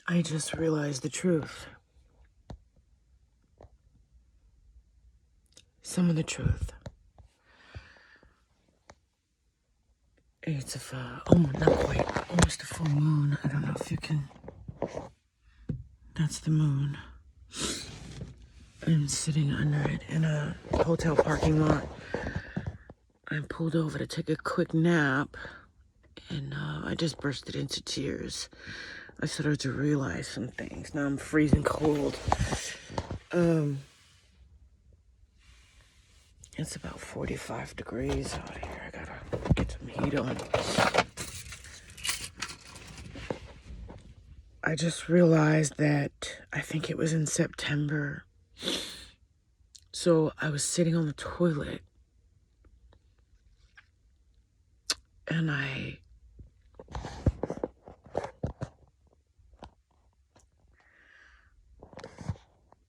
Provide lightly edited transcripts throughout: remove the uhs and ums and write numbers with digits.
I just realized the truth. Some of the truth. It's not quite, almost a full moon. I don't know if you can, that's the moon. I'm sitting under it in a hotel parking lot. I pulled over to take a quick nap, and I just bursted into tears. I started to realize some things. Now I'm freezing cold. It's about 45 degrees out here. I gotta get some heat on. I just realized that I think it was in September. So I was sitting on the toilet and I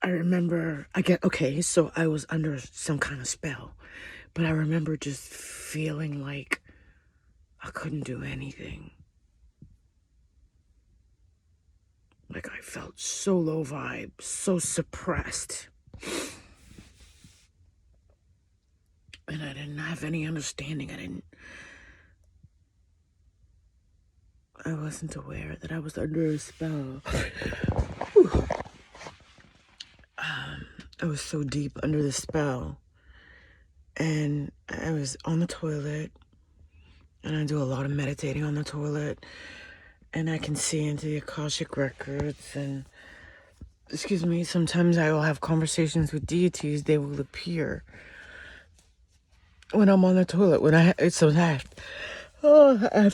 remember, so I was under some kind of spell, but I remember just feeling like I couldn't do anything. Like I felt so low vibe, so suppressed. And I didn't have any understanding. I wasn't aware that I was under a spell. I was so deep under the spell. And I was on the toilet. And I do a lot of meditating on the toilet. And I can see into the Akashic records. And, sometimes I will have conversations with deities. They will appear when I'm on the toilet. I have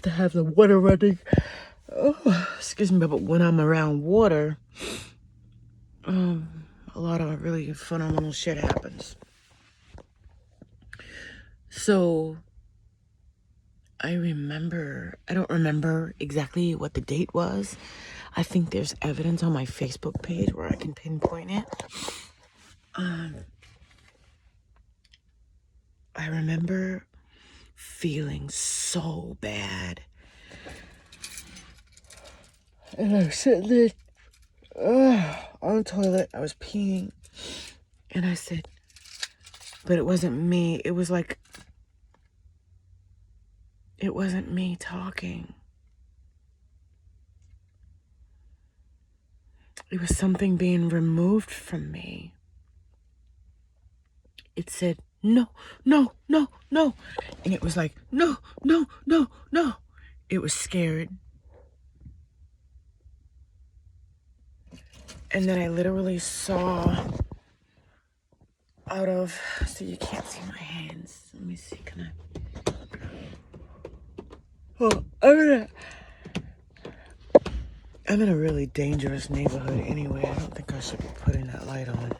to have the water running. But when I'm around water, a lot of really phenomenal shit happens. So I don't remember exactly what the date was. I think there's evidence on my Facebook page where I can pinpoint it. I remember feeling so bad. And I was sitting there on the toilet. I was peeing. And I said, but it wasn't me. It was like, it wasn't me talking. It was something being removed from me. It said, no, no, no, no. And it was like, no, no, no, no. It was scared. And then I literally saw so you can't see my hands. Let me see, can I? Oh, I'm in a really dangerous neighborhood anyway. I don't think I should be putting that light on.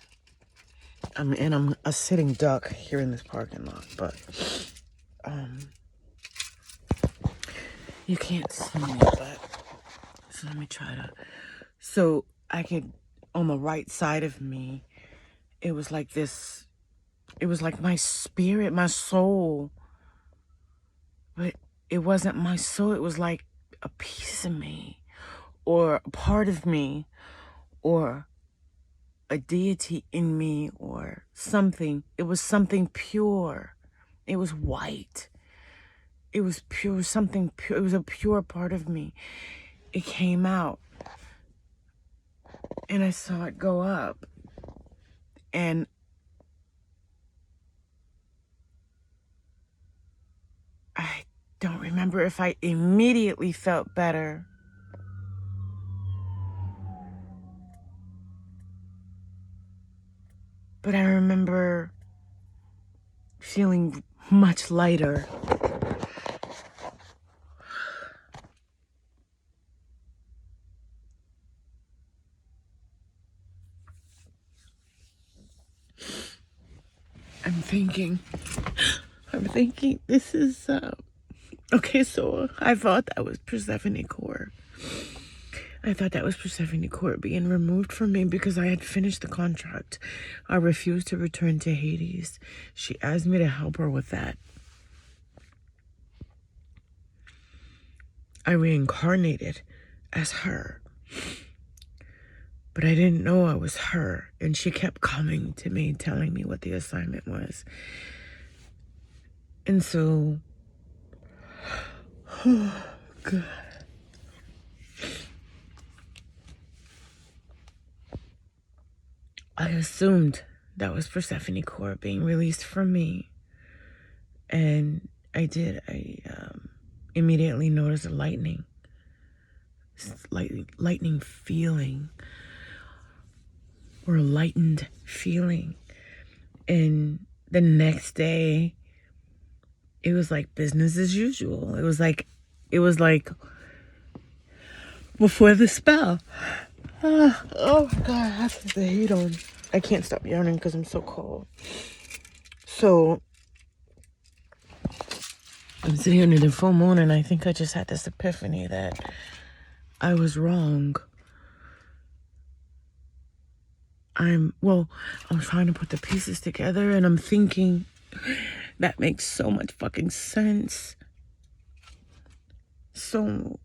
I'm a sitting duck here in this parking lot, but you can't see me, but so let me try to. So I could, on the right side of me, it was like this. It was like my spirit, my soul, but it wasn't my soul. It was like a piece of me, or a part of me, or a deity in me, or something. It was something pure. It was white. It was pure, something pure. It was a pure part of me. It came out. And I saw it go up. And I don't remember if I immediately felt better. But I remember feeling much lighter. I'm thinking this is, okay, so I thought that was Persephone Core. I thought that was Persephone Core being removed from me because I had finished the contract. I refused to return to Hades. She asked me to help her with that. I reincarnated as her. But I didn't know I was her. And she kept coming to me, telling me what the assignment was. And so, oh, God. I assumed that was Persephone Core being released from me. And I did. I immediately noticed a lightning feeling, or a lightened feeling. And the next day, it was like business as usual. It was like before the spell. Oh my God, I have the heat on. I can't stop yawning because I'm so cold. So I'm sitting under the full moon, and I think I just had this epiphany that I was wrong. I'm trying to put the pieces together, and I'm thinking that makes so much fucking sense. So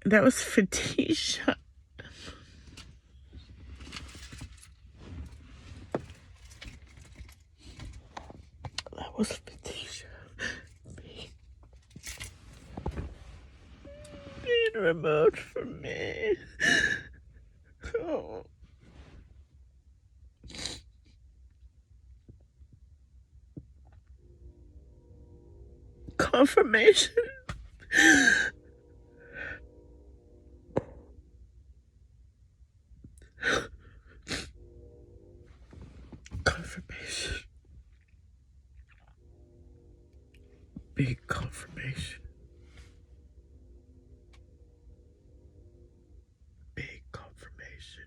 that was Fatisha. That was Fatisha being removed from me. Oh. Confirmation. Confirmation. Big confirmation. Big confirmation.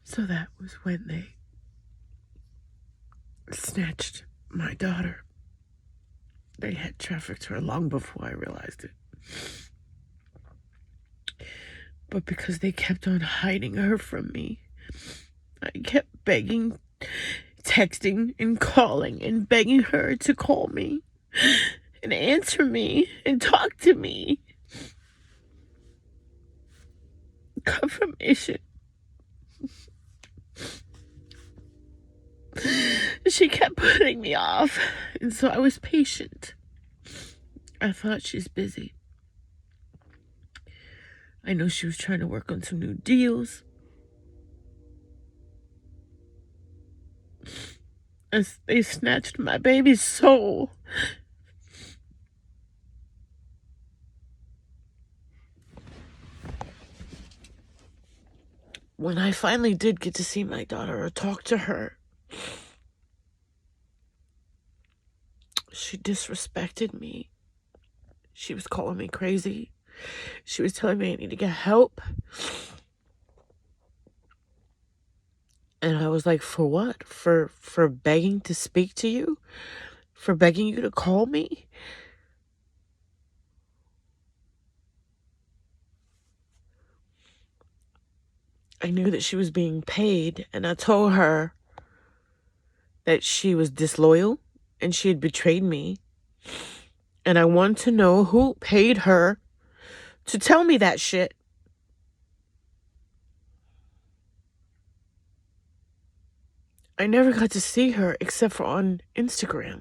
So that was when they snatched my daughter. They had trafficked her long before I realized it. But because they kept on hiding her from me, I kept begging, texting, and calling, and begging her to call me and answer me and talk to me. Confirmation. She kept putting me off, and so I was patient. I thought she's busy. I know she was trying to work on some new deals. As they snatched my baby's soul. When I finally did get to see my daughter or talk to her, she disrespected me. She was calling me crazy. She was telling me I need to get help. And I was like, for what? For begging to speak to you? For begging you to call me? I knew that she was being paid, and I told her that she was disloyal and she had betrayed me. And I want to know who paid her to tell me that shit. I never got to see her except for on Instagram.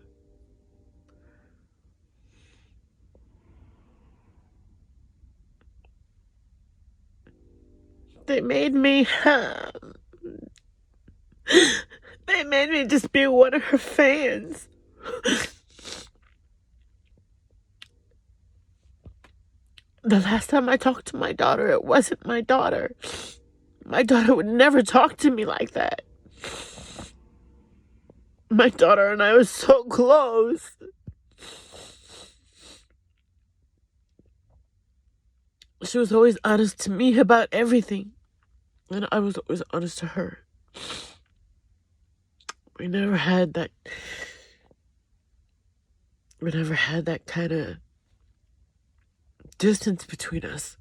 They made me just be one of her fans. The last time I talked to my daughter, it wasn't my daughter. My daughter would never talk to me like that. My daughter and I were so close. She was always honest to me about everything, and I was always honest to her. We never had that kind of distance between us.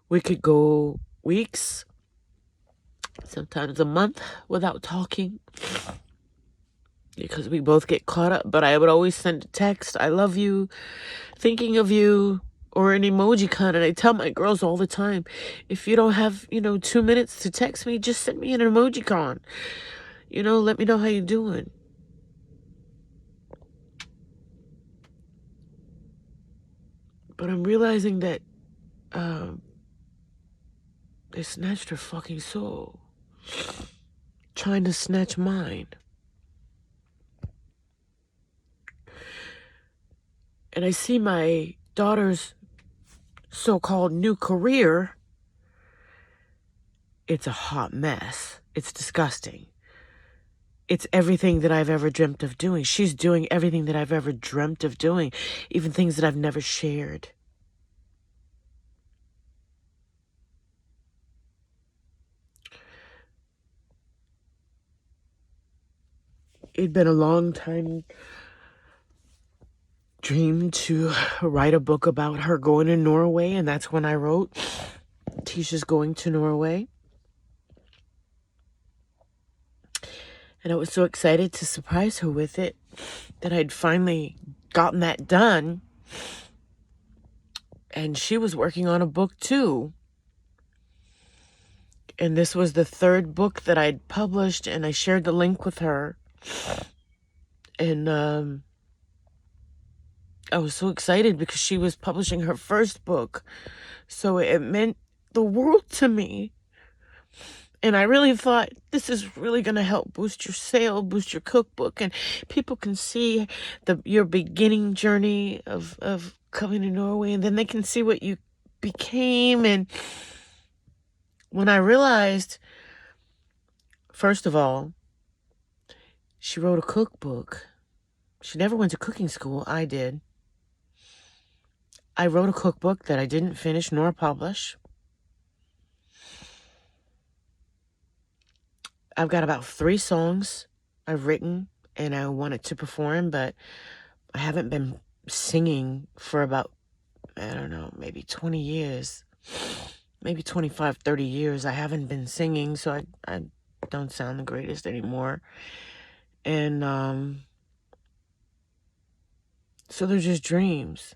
We could go weeks, sometimes a month without talking because we both get caught up. But I would always send a text, I love you, thinking of you, or an emoji con. And I tell my girls all the time, if you don't have, 2 minutes to text me, just send me an emoji con. Let me know how you're doing. But I'm realizing that they snatched her fucking soul, trying to snatch mine. And I see my daughter's so-called new career. It's a hot mess. It's disgusting. It's everything that I've ever dreamt of doing. She's doing everything that I've ever dreamt of doing, even things that I've never shared. It'd been a long time dream to write a book about her going to Norway, and that's when I wrote Tisha's Going to Norway. And I was so excited to surprise her with it that I'd finally gotten that done. And she was working on a book too. And this was the third book that I'd published, and I shared the link with her. And I was so excited because she was publishing her first book. So it meant the world to me. And I really thought, this is really going to help boost your sale, boost your cookbook, and people can see your beginning journey of coming to Norway, and then they can see what you became. And when I realized, first of all, she wrote a cookbook. She never went to cooking school. I did. I wrote a cookbook that I didn't finish nor publish. I've got about 3 songs I've written and I wanted to perform, but I haven't been singing for about, I don't know, maybe 20 years, maybe 25, 30 years. I haven't been singing, so I don't sound the greatest anymore. And so they're just dreams.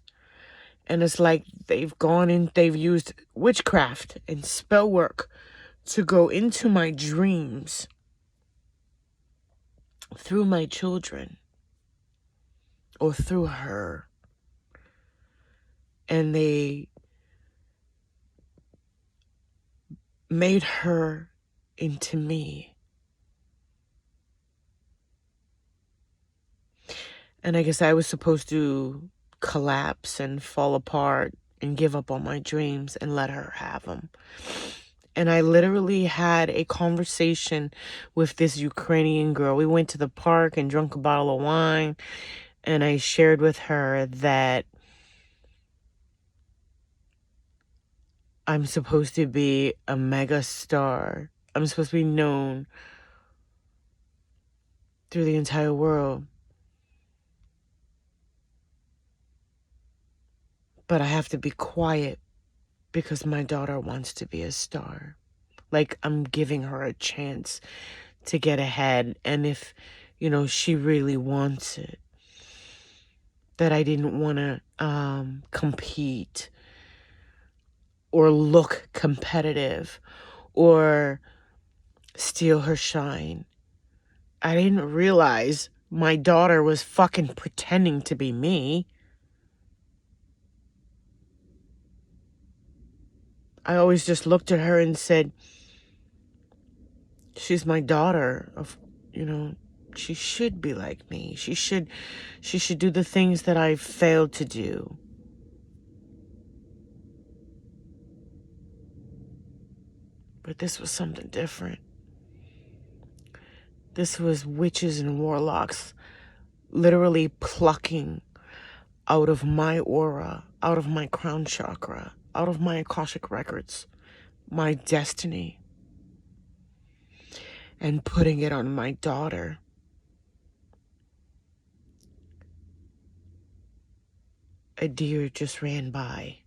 And it's like they've used witchcraft and spell work to go into my dreams through my children or through her. And they made her into me. And I guess I was supposed to collapse and fall apart and give up on my dreams and let her have them. And I literally had a conversation with this Ukrainian girl. We went to the park and drank a bottle of wine. And I shared with her that I'm supposed to be a mega star. I'm supposed to be known through the entire world. But I have to be quiet because my daughter wants to be a star. Like, I'm giving her a chance to get ahead. And if, she really wants it. That I didn't want to compete or look competitive or steal her shine. I didn't realize my daughter was fucking pretending to be me. I always just looked at her and said, she's my daughter. She should be like me. She should do the things that I failed to do. But this was something different. This was witches and warlocks literally plucking out of my aura, out of my crown chakra, out of my Akashic records, my destiny, and putting it on my daughter. A deer just ran by.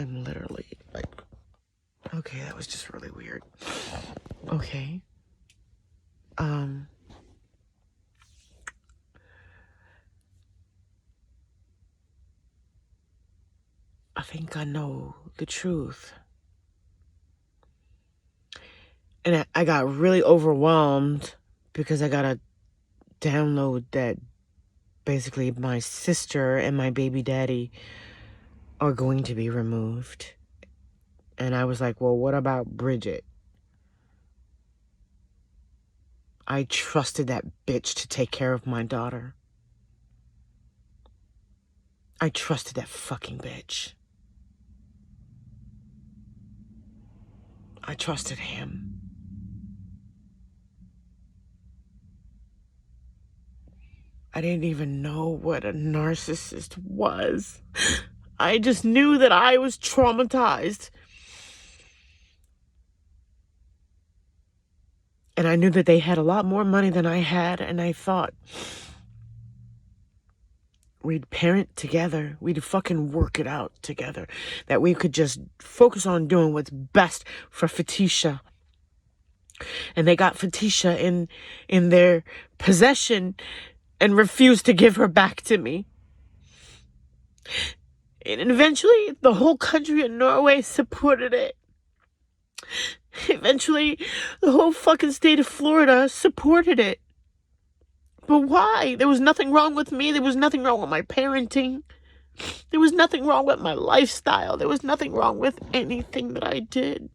I'm literally like, okay, that was just really weird. Okay. I think I know the truth. And I got really overwhelmed because I got to download that basically my sister and my baby daddy are going to be removed. And I was like, well, what about Bridget? I trusted that bitch to take care of my daughter. I trusted that fucking bitch. I trusted him. I didn't even know what a narcissist was. I just knew that I was traumatized. And I knew that they had a lot more money than I had, and I thought we'd parent together. We'd fucking work it out together. That we could just focus on doing what's best for Fatisha. And they got Fatisha in their possession and refused to give her back to me. And eventually, the whole country of Norway supported it. Eventually, the whole fucking state of Florida supported it. But why? There was nothing wrong with me. There was nothing wrong with my parenting. There was nothing wrong with my lifestyle. There was nothing wrong with anything that I did.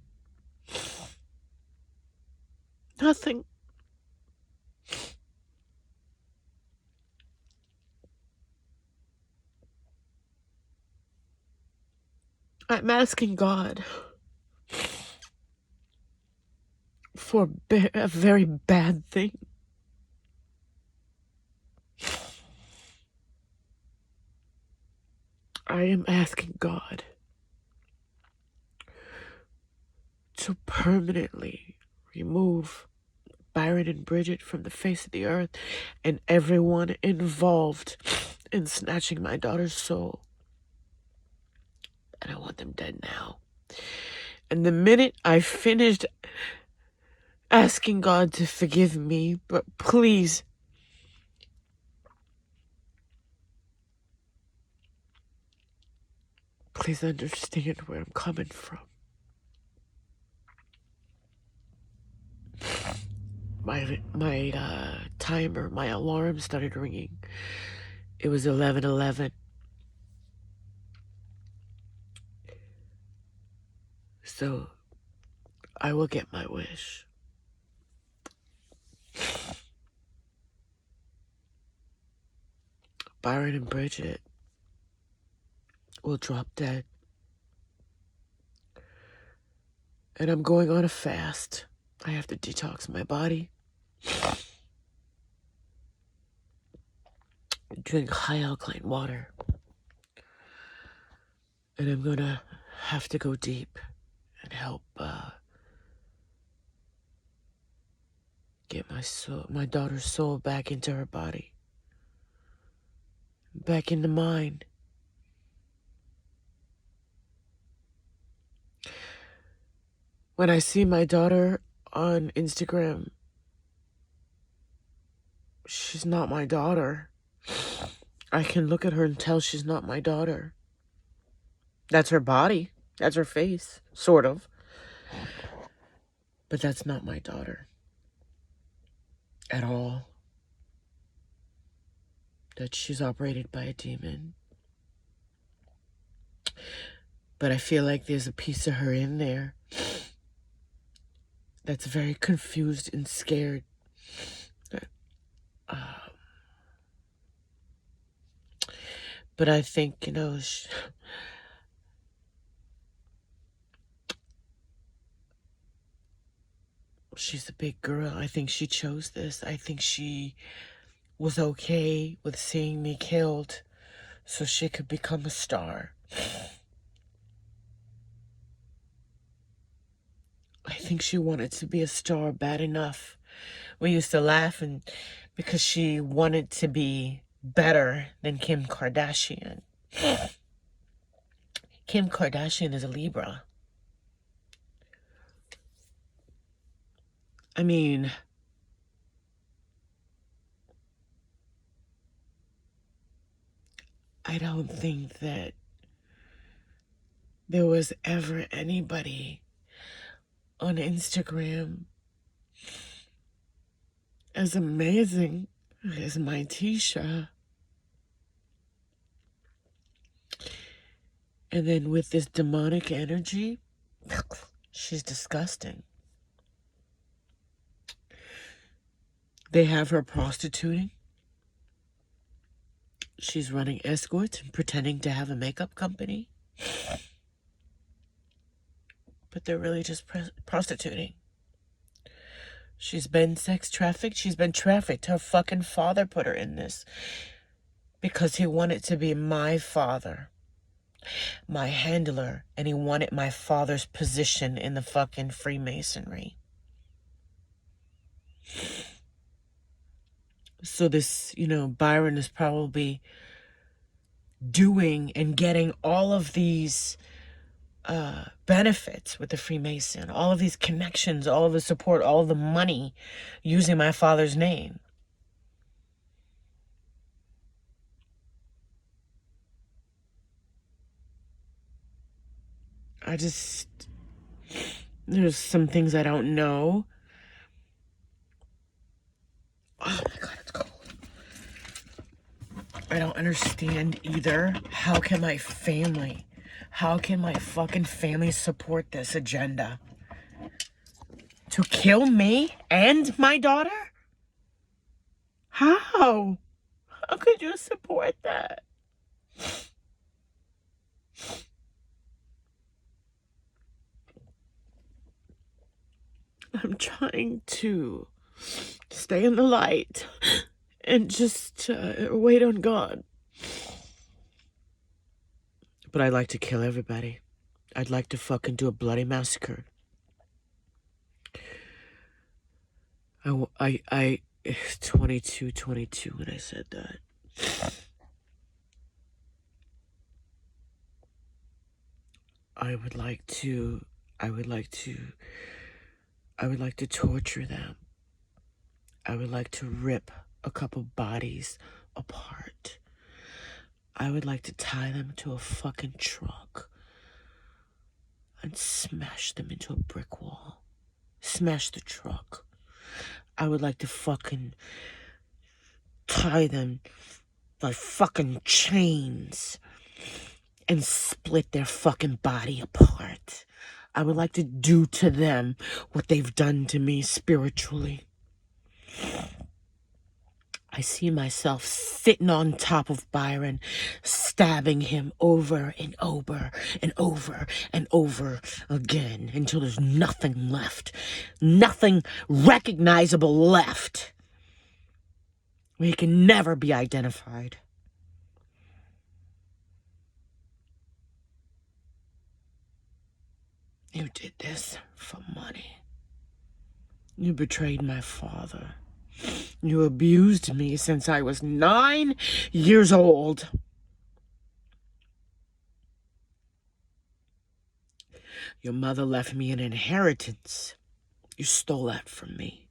Nothing. I'm asking God for a very bad thing. I am asking God to permanently remove Byron and Bridget from the face of the earth and everyone involved in snatching my daughter's soul. And I want them dead now. And the minute I finished asking God to forgive me, but please understand where I'm coming from. My timer, my alarm started ringing. It was 11:11. So I will get my wish. Byron and Bridget will drop dead. And I'm going on a fast. I have to detox my body. Drink high alkaline water. And I'm gonna have to go deep and help get my daughter's soul back into her body. Back into mine. When I see my daughter on Instagram, she's not my daughter. I can look at her and tell she's not my daughter. That's her body. That's her face. Sort of. But that's not my daughter. At all. That she's operated by a demon. But I feel like there's a piece of her in there that's very confused and scared. But I think, she's a big girl. I think she chose this. I think she was okay with seeing me killed so she could become a star. I think she wanted to be a star bad enough. We used to laugh because she wanted to be better than Kim Kardashian. Kim Kardashian is a Libra. I mean, I don't think that there was ever anybody on Instagram as amazing as my Tisha. And then with this demonic energy, she's disgusting. They have her prostituting. She's running escorts and pretending to have a makeup company. But they're really just prostituting. She's been sex trafficked. She's been trafficked. Her fucking father put her in this because he wanted to be my father, my handler, and he wanted my father's position in the fucking Freemasonry. So this, Byron is probably doing and getting all of these benefits with the Freemason, all of these connections, all of the support, all of the money using my father's name. There's some things I don't know. Oh my God, it's cold. I don't understand either. How can my fucking family support this agenda? To kill me and my daughter? How? How could you support that? I'm trying to stay in the light and just wait on God. But I'd like to kill everybody. I'd like to fucking do a bloody massacre. I 22 when I said that. I would like to torture them. I would like to rip a couple bodies apart. I would like to tie them to a fucking truck and smash them into a brick wall. Smash the truck. I would like to fucking tie them by fucking chains and split their fucking body apart. I would like to do to them what they've done to me spiritually. I see myself sitting on top of Byron, stabbing him over and over and over and over again until there's nothing left. Nothing recognizable left. He can never be identified. You did this for money. You betrayed my father. You abused me since I was 9 years old. Your mother left me an inheritance. You stole that from me.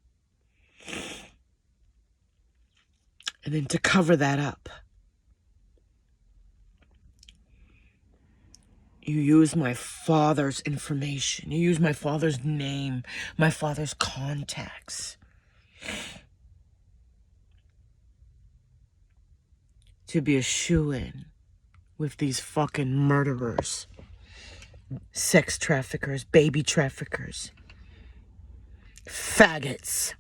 And then to cover that up, you used my father's information. You used my father's name, my father's contacts to be a shoo-in with these fucking murderers, sex traffickers, baby traffickers, faggots.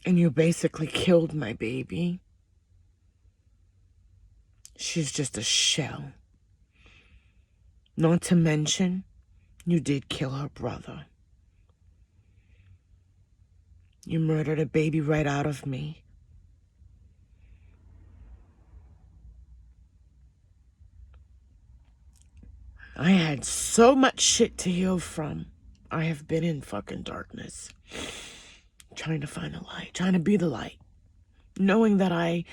And you basically killed my baby. She's just a shell. Not to mention, you did kill her brother. You murdered a baby right out of me. I had so much shit to heal from. I have been in fucking darkness. trying to find the light, trying to be the light, knowing that I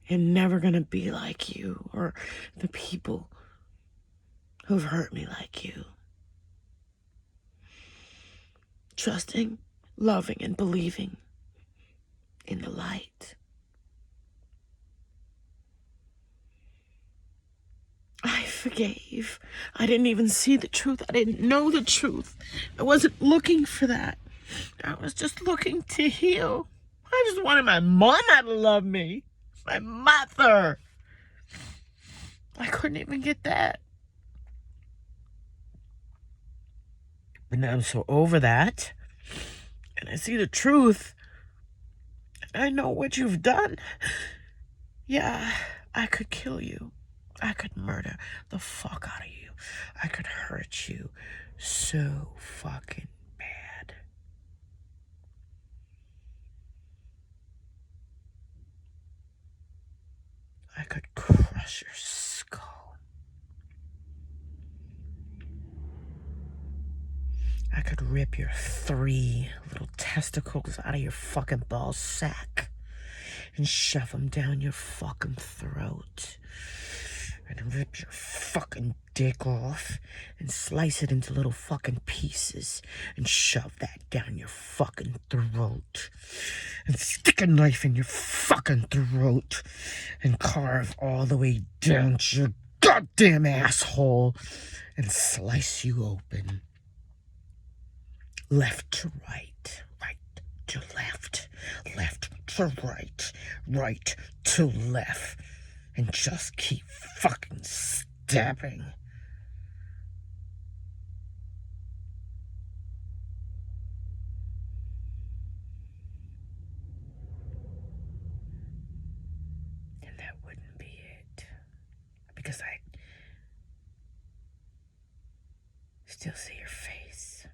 am never going to be like you or the people who've hurt me like you. Trusting, loving, and believing in the light. I forgave. I didn't even see the truth. I didn't know the truth. I wasn't looking for that. I was just looking to heal. I just wanted my mama to love me. My mother. I couldn't even get that. But now I'm so over that. And I see the truth. I know what you've done. Yeah, I could kill you. I could murder the fuck out of you. I could hurt you so fucking bad. I could crush your skull. I could rip your 3 little testicles out of your fucking ball sack and shove them down your fucking throat. And rip your fucking dick off and slice it into little fucking pieces and shove that down your fucking throat. And stick a knife in your fucking throat and carve all the way down to your goddamn asshole and slice you open. Left to right, right to left, left to right, right to left. And just keep fucking stabbing. And that wouldn't be it. Because I still see your face.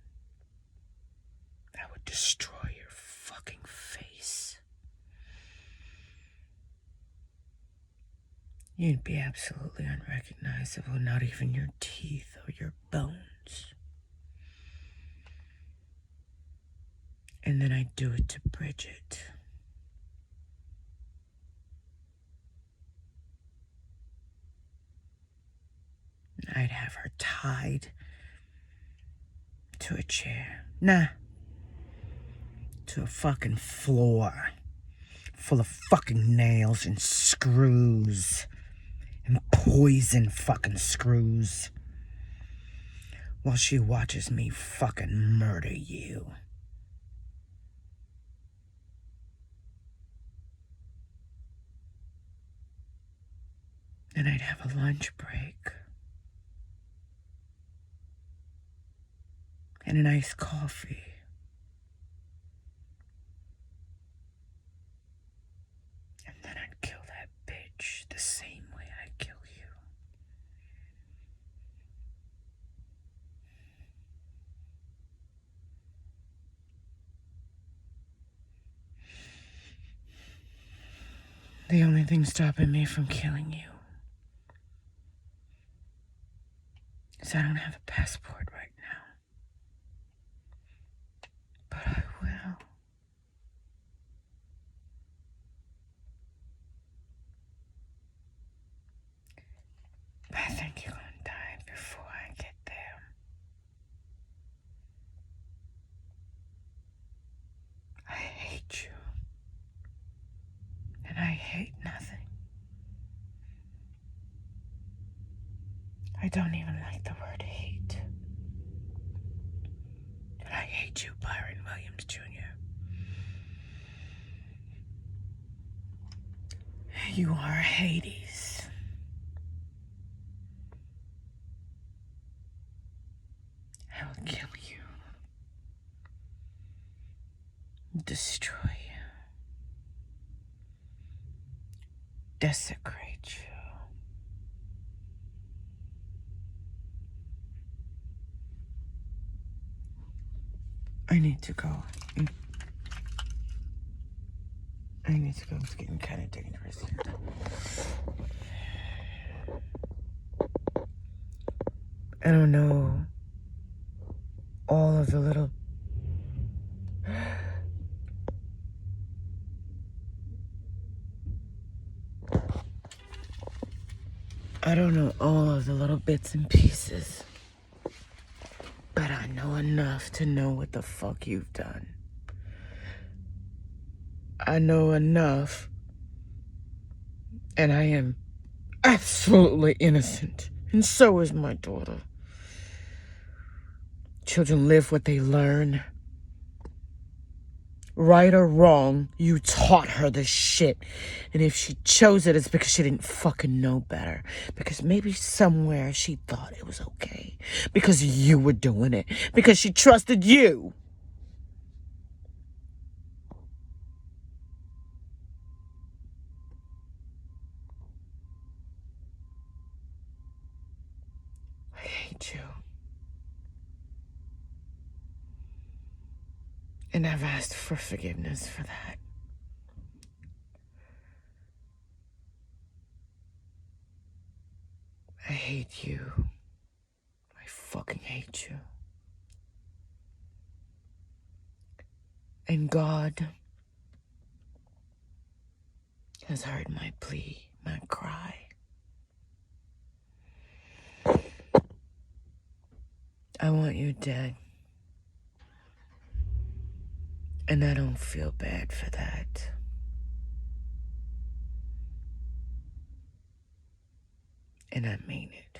I would destroy your fucking face. You'd be absolutely unrecognizable, not even your teeth or your bones. And then I'd do it to Bridget. I'd have her tied to a chair. Nah. To a fucking floor. Full of fucking nails and screws. And poison fucking screws. While she watches me fucking murder you. And I'd have a lunch break. And an iced coffee. And then I'd kill that bitch the same way I'd kill you. The only thing stopping me from killing you is I don't have a passport right now. But I will. I think you're gonna die before I get there. I hate you. And I hate nothing. I don't even like the word hate. And I hate you, Byron Williams Jr. You are Hades. I will kill you. Destroy you. Desecrate you. I need to go. I need to go. It's getting kind of dangerous here. I don't know all of the little I don't know all of the little bits and pieces, but I know enough to know what the fuck you've done. I know enough, and I am absolutely innocent, and so is my daughter. Children live what they learn. Right or wrong, you taught her this shit. And if she chose it, it's because she didn't fucking know better. Because maybe somewhere she thought it was okay. Because you were doing it. Because she trusted you. I hate you. And I've asked for forgiveness for that. I hate you. I fucking hate you. And God has heard my plea, my cry. I want you dead. And I don't feel bad for that. And I mean it.